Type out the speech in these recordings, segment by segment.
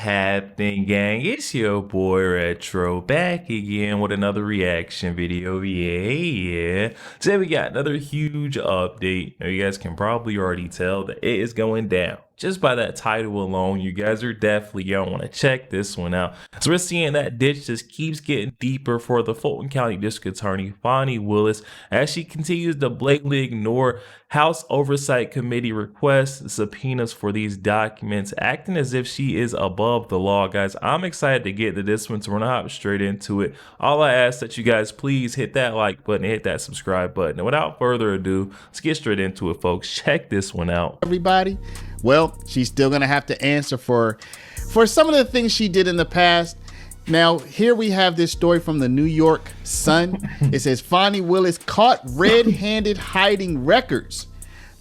happening, gang? It's your boy Retro back again with another reaction video. Yeah. Today we got another huge update. Now, you guys can probably already tell that it is going down. Just by that title alone, you guys are definitely gonna want to check this one out. So we're seeing that ditch just keeps getting deeper for the Fulton County District Attorney Fani Willis as she continues to blatantly ignore House Oversight Committee requests and subpoenas for these documents, acting as if she is above the law. Guys, I'm excited to get to this one, so we're gonna hop straight into it. All I ask that you guys please hit that like button, hit that subscribe button, and without further ado, let's get straight into it, folks. Check this one out. Everybody, well, she's still gonna have to answer for some of the things she did in the past. Now, here we have this story from the New York Sun. It says Fani Willis caught red-handed hiding records.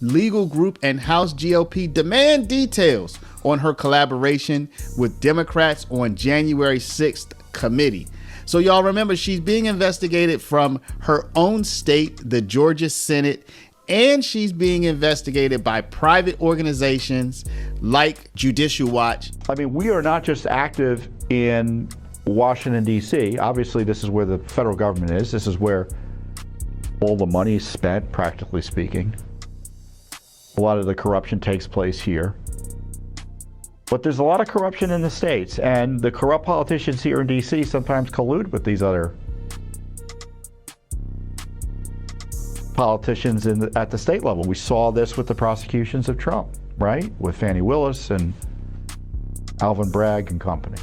Legal group and House GOP demand details on her collaboration with Democrats on January 6th committee. So y'all remember, she's being investigated from her own state, the Georgia Senate, and she's being investigated by private organizations like Judicial Watch. I mean, we are not just active in Washington, D.C. Obviously, this is where the federal government is. This is where all the money is spent, practically speaking. A lot of the corruption takes place here. But there's a lot of corruption in the states, and the corrupt politicians here in D.C. sometimes collude with these other politicians at the state level. We saw this with the prosecutions of Trump, right? With Fani Willis and Alvin Bragg and company.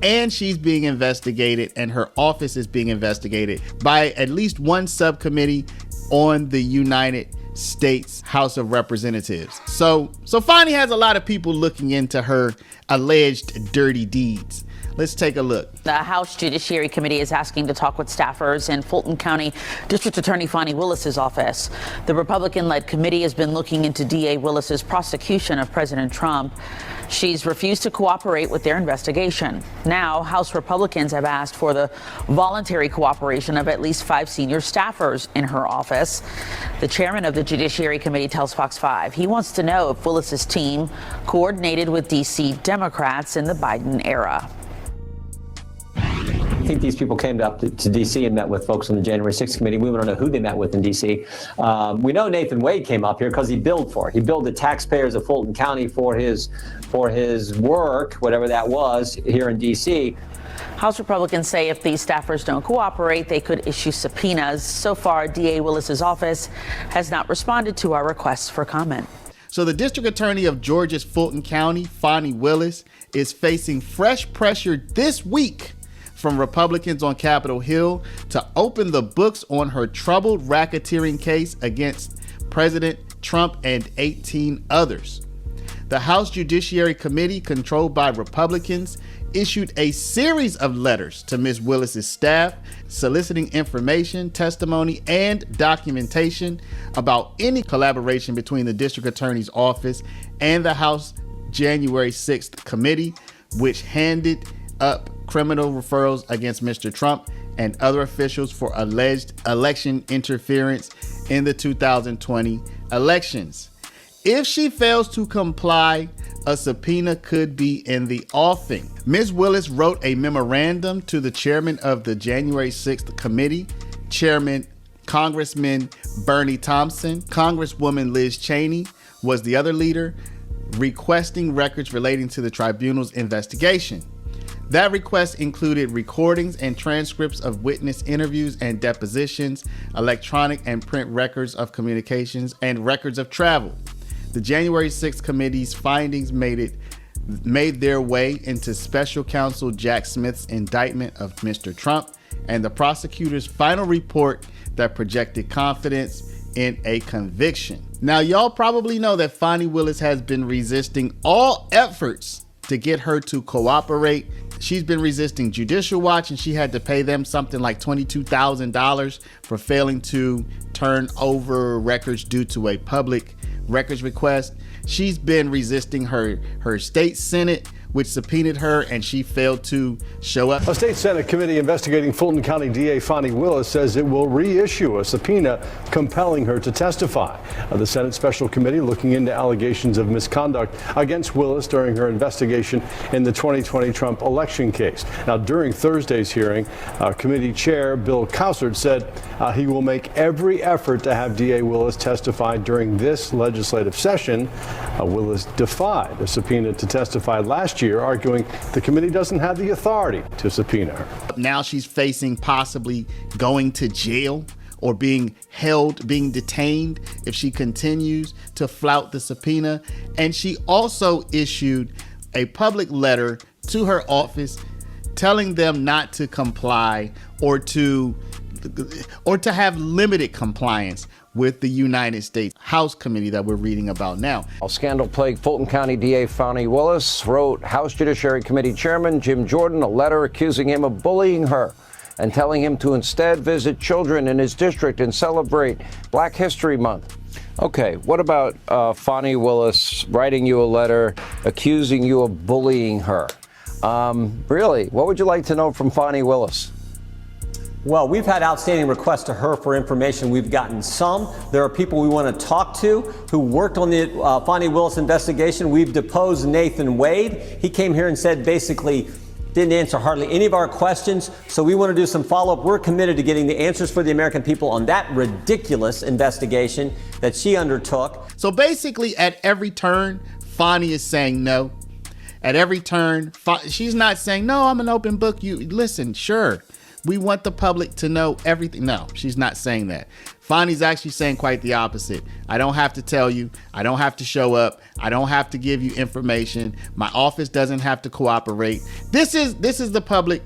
And she's being investigated, and her office is being investigated by at least one subcommittee on the United States House of Representatives. So Fani has a lot of people looking into her alleged dirty deeds. Let's take a look. The House Judiciary Committee is asking to talk with staffers in Fulton County District Attorney Fani Willis's office. The Republican-led committee has been looking into DA Willis's prosecution of President Trump. She's refused to cooperate with their investigation. Now, House Republicans have asked for the voluntary cooperation of at least 5 senior staffers in her office. The chairman of the Judiciary Committee tells Fox 5 he wants to know if Willis's team coordinated with D.C. Democrats in the Biden era. I think these people came up to D.C. and met with folks on the January 6th committee. We don't know who they met with in D.C. We know Nathan Wade came up here because he billed for it. He billed the taxpayers of Fulton County for his work, whatever that was, here in D.C. House Republicans say if these staffers don't cooperate, they could issue subpoenas. So far, DA Willis's office has not responded to our requests for comment. So the district attorney of Georgia's Fulton County, Fani Willis, is facing fresh pressure this week from Republicans on Capitol Hill to open the books on her troubled racketeering case against President Trump and 18 others. The House Judiciary Committee, controlled by Republicans, issued a series of letters to Ms. Willis's staff soliciting information, testimony, and documentation about any collaboration between the district attorney's office and the House January 6th committee, which handed up criminal referrals against Mr. Trump and other officials for alleged election interference in the 2020 elections. If she fails to comply, a subpoena could be in the offing. Ms. Willis wrote a memorandum to the chairman of the January 6th committee, Chairman Congressman Bernie Thompson. Congresswoman Liz Cheney was the other leader, requesting records relating to the tribunal's investigation. That request included recordings and transcripts of witness interviews and depositions, electronic and print records of communications, and records of travel. The January 6th committee's findings made their way into special counsel Jack Smith's indictment of Mr. Trump and the prosecutor's final report that projected confidence in a conviction. Now, y'all probably know that Fani Willis has been resisting all efforts to get her to cooperate. She's been resisting Judicial Watch, and she had to pay them something like $22,000 for failing to turn over records due to a public records request. She's been resisting her state Senate, which subpoenaed her and she failed to show up. A state Senate committee investigating Fulton County DA Fani Willis says it will reissue a subpoena compelling her to testify. The Senate Special Committee looking into allegations of misconduct against Willis during her investigation in the 2020 Trump election case. Now, during Thursday's hearing, committee chair Bill Cowsert said he will make every effort to have DA Willis testify during this legislative session. Willis defied a subpoena to testify last year, arguing the committee doesn't have the authority to subpoena her. Now she's facing possibly going to jail or being held, being detained if she continues to flout the subpoena. And she also issued a public letter to her office telling them not to comply or to have limited compliance with the United States House Committee that we're reading about now. Scandal-plagued Fulton County DA Fani Willis wrote House Judiciary Committee Chairman Jim Jordan a letter accusing him of bullying her and telling him to instead visit children in his district and celebrate Black History Month. Okay, what about Fani Willis writing you a letter accusing you of bullying her? Really, what would you like to know from Fani Willis? Well, we've had outstanding requests to her for information. We've gotten some. There are people we want to talk to who worked on the Fani Willis investigation. We've deposed Nathan Wade. He came here and said basically didn't answer hardly any of our questions. So we want to do some follow-up. We're committed to getting the answers for the American people on that ridiculous investigation that she undertook. So basically at every turn, Fani is saying no. At every turn, she's not saying, no, I'm an open book. You listen, sure. We want the public to know everything. No, she's not saying that. Fani's actually saying quite the opposite. I don't have to tell you. I don't have to show up. I don't have to give you information. My office doesn't have to cooperate. This is the public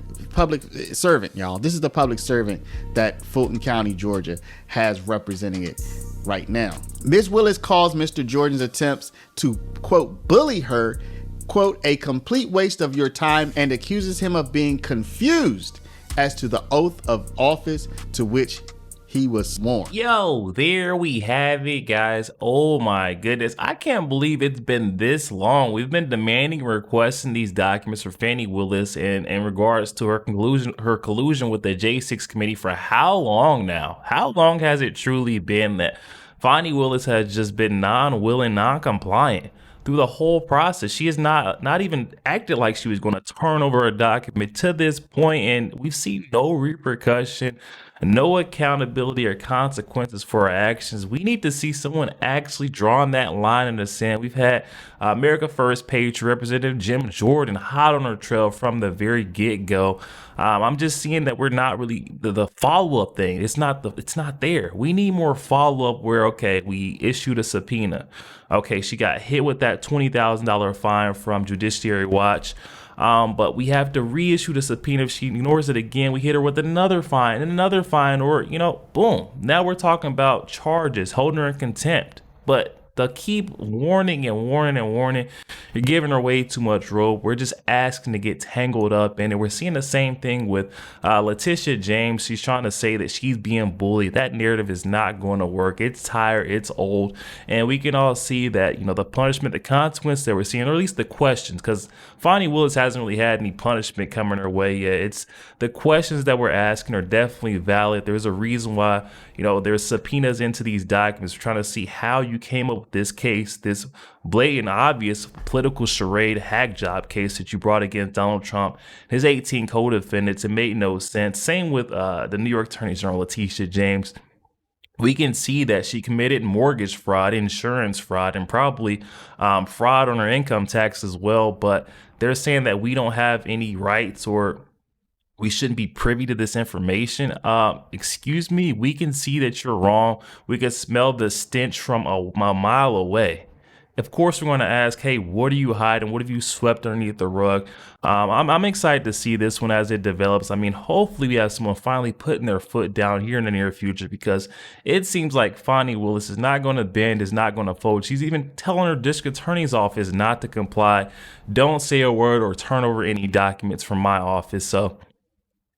servant, y'all. This is the public servant that Fulton County, Georgia has representing it right now. Ms. Willis calls Mr. Jordan's attempts to, quote, bully her, quote, a complete waste of your time, and accuses him of being confused as to the oath of office to which he was sworn. Yo, there we have it, guys. Oh my goodness. I can't believe it's been this long. We've been demanding, requesting these documents for Fani Willis in regards to her collusion with the J6 committee for how long now? How long has it truly been that Fani Willis has just been non-willing, non-compliant through the whole process? She has not even acted like she was going to turn over a document to this point, and we've seen no repercussion, no accountability or consequences for her actions. We need to see someone actually drawing that line in the sand. We've had America First Patriot Representative Jim Jordan hot on her trail from the very get-go. I'm just seeing that we're not really the follow-up thing. It's not there. We need more follow-up where, okay, we issued a subpoena. Okay, she got hit with that $20,000 fine from Judiciary Watch. But we have to reissue the subpoena. If she ignores it again, we hit her with another fine and another fine, or, boom. Now we're talking about charges, holding her in contempt. But they'll keep warning and warning and warning. You're giving her way too much rope. We're just asking to get tangled up in it. We're seeing the same thing with Letitia James. She's trying to say that she's being bullied. That narrative is not going to work. It's tired. It's old. And we can all see that, the punishment, the consequence that we're seeing, or at least the questions, because Fani Willis hasn't really had any punishment coming her way yet. It's the questions that we're asking are definitely valid. There's a reason why, there's subpoenas into these documents. We're trying to see how you came up with this case, this blatant, obvious political charade hack job case that you brought against Donald Trump, his 18 co-defendants. It made no sense. Same with the New York Attorney General, Letitia James. We can see that she committed mortgage fraud, insurance fraud, and probably fraud on her income tax as well. But they're saying that we don't have any rights, or we shouldn't be privy to this information. Excuse me, we can see that you're wrong. We can smell the stench from a mile away. Of course, we're going to ask, hey, what are you hiding? What have you swept underneath the rug? I'm excited to see this one as it develops. I mean, hopefully we have someone finally putting their foot down here in the near future, because it seems like Fani Willis is not going to bend, is not going to fold. She's even telling her district attorney's office not to comply. Don't say a word or turn over any documents from my office. So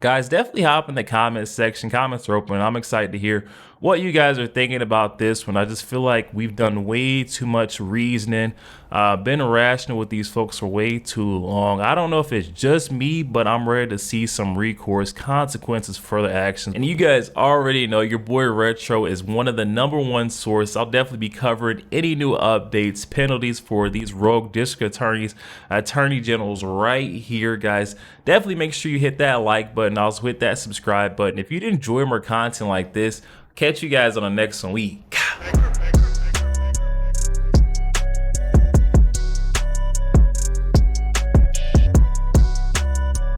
guys, definitely hop in the comments section. Comments are open. I'm excited to hear what you guys are thinking about this one. I just feel like we've done way too much reasoning, been irrational with these folks for way too long. I don't know if it's just me, but I'm ready to see some recourse, consequences, further action. And you guys already know your boy Retro is one of the #1 source. I'll definitely be covering any new updates, penalties for these rogue district attorneys, attorney generals right here, guys. Definitely make sure you hit that like button, also hit that subscribe button. If you enjoy more content like this, catch you guys on the next one.